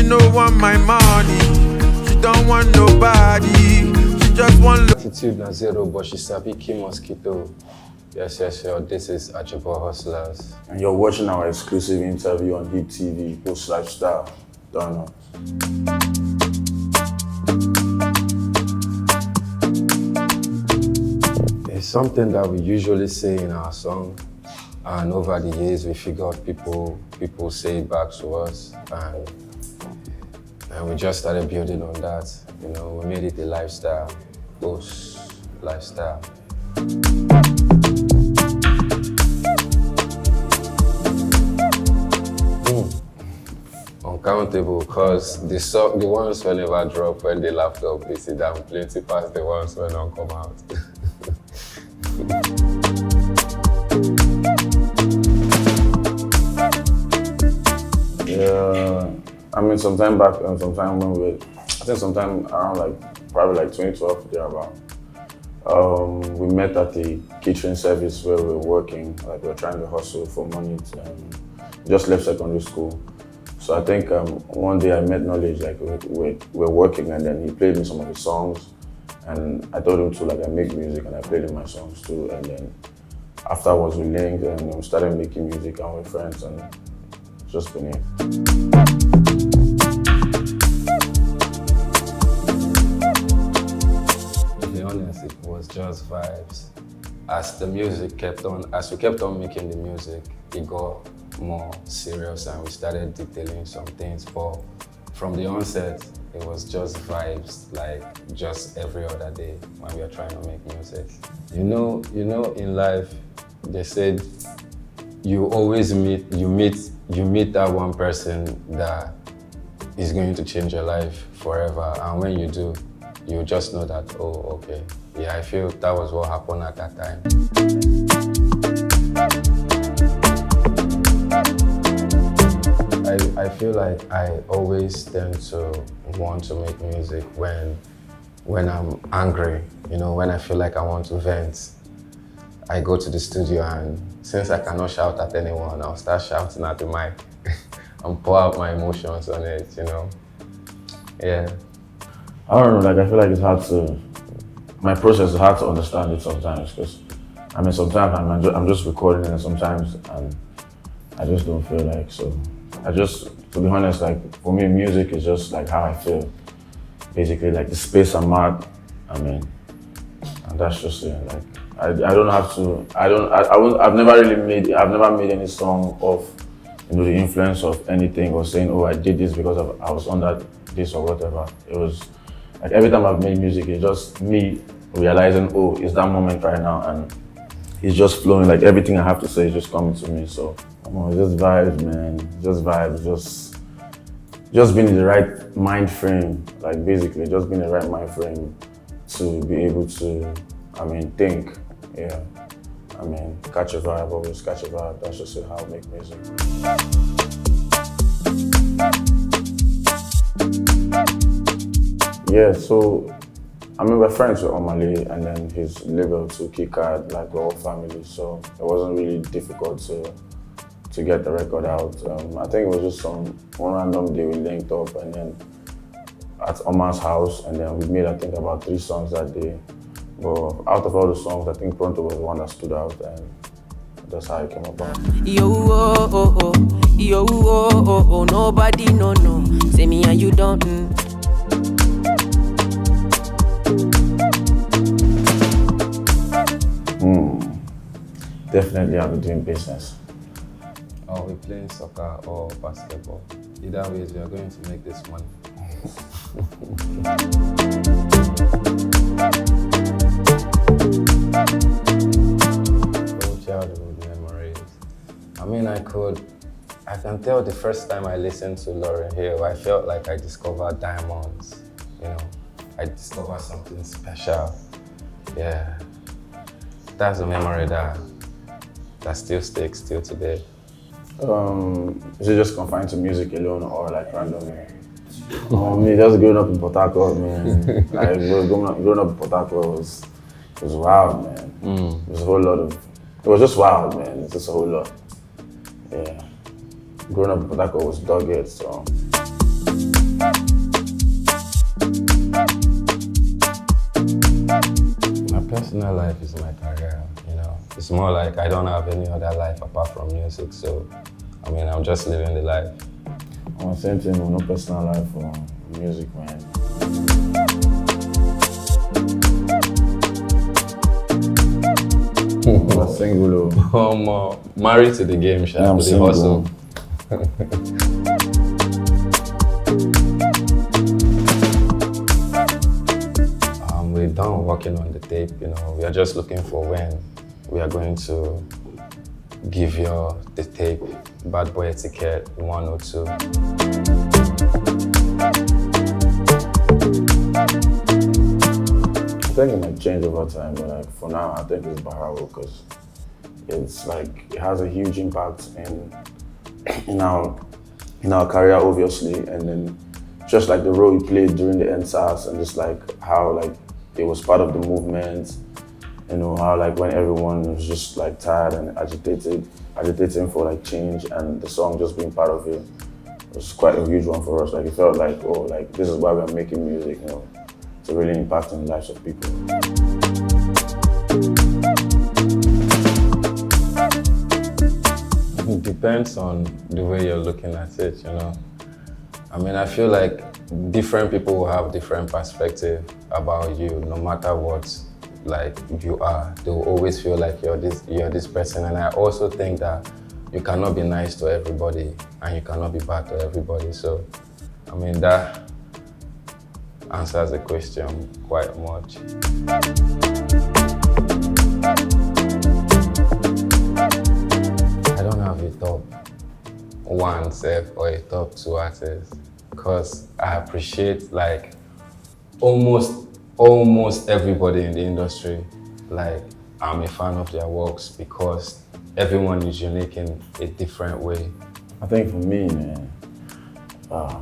no want my money. She don't want nobody. She just want Attitude na zero, but she sabi kill mosquito. Yes. This is Ajebo Hustlers. And you're watching our exclusive interview on HIPTV, Post Lifestyle. Turn up. It's something that we usually say in our song, and over the years we figured people say it back to us, and we just started building on that. You know, we made it a lifestyle, Post Lifestyle. Uncountable, because the ones who never drop when they laptop, they sit down plenty past the ones when don't come out. Yeah, I mean, sometime back, sometime when I think sometime around probably 2012, thereabout. We met at the catering service where we were working, we were trying to hustle for money to, just left secondary school. So I think one day I met Knowledge, we were working, and then he played me some of his songs, and I told him to I make music, and I played him my songs too, and then afterwards we linked and we started making music, and we're friends, and it's just been it. To be honest, it was just vibes. As we kept on making the music, it got more serious and we started detailing some things, but from the onset it was just vibes, just every other day when we were trying to make music. You know in life they said you always meet that one person that is going to change your life forever, and when you do, you just know that, oh, okay, yeah, I feel that was what happened at that time. I feel like I always tend to want to make music when I'm angry, when I feel like I want to vent. I go to the studio, and since I cannot shout at anyone, I'll start shouting at the mic and pour out my emotions on it, Yeah. I don't know, I feel like it's hard to, my process is hard to understand it sometimes, because sometimes I'm just recording it sometimes, and I just don't feel like, so. To be honest, for me, music is just how I feel. Basically, the space I'm at, and that's just it. I've never made any song of, the influence of anything, or saying, oh, I did this because I was under this or whatever. It was, every time I've made music, it's just me realizing, oh, it's that moment right now, and it's just flowing, everything I have to say is just coming to me, so. Just vibes, man. Just vibes. Just being in the right mind frame. Basically, just being in the right mind frame to be able to, think. Yeah. Catch a vibe. Always catch a vibe. That's just how I make music. Yeah. So, we're friends with Omale, and then his label to Keycard, we're all family. So it wasn't really difficult to get the record out. I think it was just one random day we linked up, and then at Omar's house, and then we made, I think, about 3 songs that day. But out of all the songs, I think Pronto was the one that stood out, and that's how it came about. Nobody no, say me and you don't. Definitely I'll be doing business. Or we're playing soccer or basketball. Either ways, we are going to make this money. Oh, childhood memories. I can tell the first time I listened to Lauryn Hill, I felt like I discovered diamonds. I discovered something special. Yeah. That's a memory that still sticks till today. Is it just confined to music alone, or randomly? Me just growing up in Port Harcourt, man. Growing up in Port Harcourt was wild, man. It was a whole lot of. It was just wild, man. It's just a whole lot. Yeah. Growing up in Port Harcourt was dogged, so. personal life is my career, you know. It's more like I don't have any other life apart from music, so I mean, I'm just living the life. I'm same thing, no personal life for music, man. I'm single. I'm married to the game, Sha, I'm to the single. hustle. We're done working on the tape, you know. We are just looking for when we are going to give you the tape, Bad Boy Etiquette 102. I think it might change over time, but like for now, I think it's Bahrawo because it's like it has a huge impact in our career, obviously, and then just like the role he played during the NSAS and just like how like it was part of the movement, you know, how like when everyone was just like tired and agitating for like change, and the song just being part of it was quite a huge one for us. Like it felt like, oh, like this is why we're making music, you know, to really impact on the lives of people. It depends on the way you're looking at it, you know. I mean, I feel like different people will have different perspective about you, no matter what like you are. They will always feel like you're this person. And I also think that you cannot be nice to everybody and you cannot be bad to everybody. So, I mean, that answers the question quite much. I don't have a top one self or a top two artists because I appreciate like almost everybody in the industry. Like I'm a fan of their works because everyone is unique in a different way. I think for me, man,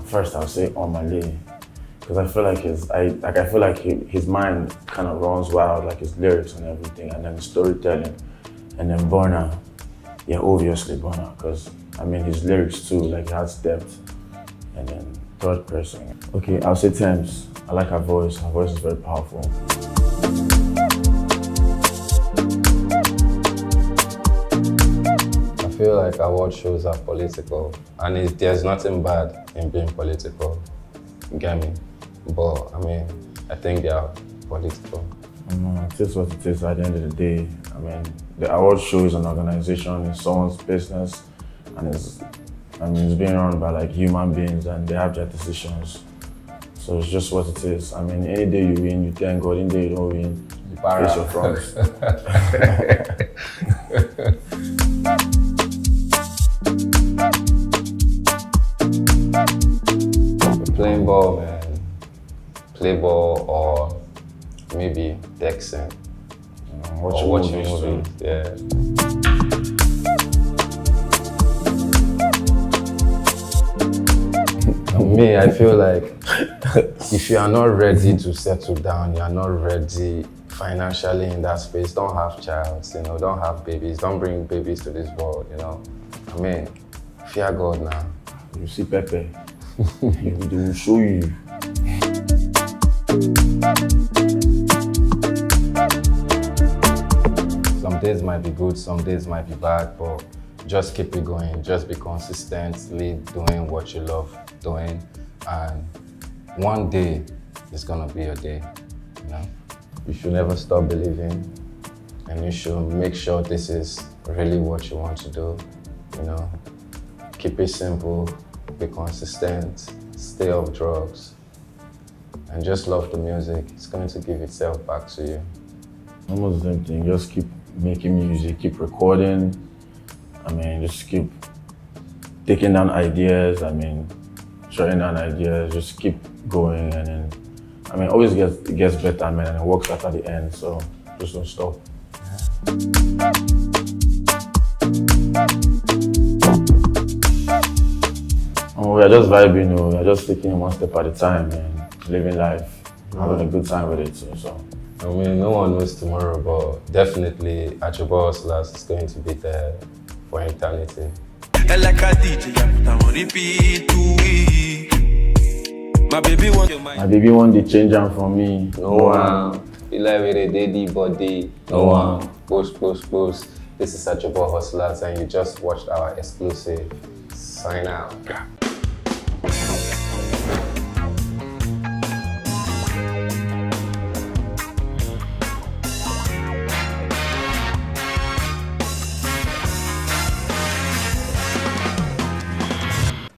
first I'll say Omale, because I feel like his mind kind of runs wild, like his lyrics and everything, and then storytelling, and then Burna, yeah, obviously Burna, because I mean his lyrics too, like he has depth, and then third person. Okay, I'll say Thames. I like her voice. Her voice is very powerful. I feel like award shows are political, and there's nothing bad in being political, you get me? But I mean, I think they are political. It is what it is at the end of the day. I mean, the award show is an organization, it's someone's business, and it's being run by like human beings, and they have their decisions. So it's just what it is. I mean, any day you win, you thank God. Any day you don't win, you face your fronts. Playing ball, man. Play ball or maybe texting. Watching movies. Yeah. Me, I feel like if you are not ready to settle down, you are not ready financially in that space, don't have child, you know, don't have babies, don't bring babies to this world, you know. I mean, fear God now. You see Pepe, they will show you. Some days might be good, some days might be bad, but just keep it going. Just be consistently doing what you love doing, and one day is gonna be your day, you know? You should never stop believing, and you should make sure this is really what you want to do, you know? Keep it simple, be consistent, stay off drugs, and just love the music. It's going to give itself back to you. Almost the same thing, just keep making music, keep recording. I mean, just keep taking down ideas, shutting down ideas, just keep going, and then, always it gets better, man, and it works out at the end, so just don't stop. We are just vibing, we are just taking it one step at a time, man, living life, having a good time with it, so. I mean, no one knows tomorrow, but definitely Ajebo Hustlers is going to be there for eternity. Like a DJ, I put on repeat to My baby want the change am from me. No one. Be like with a daddy body. No one. Post. This is Ajebo Hustlers, and you just watched our exclusive. Sign out.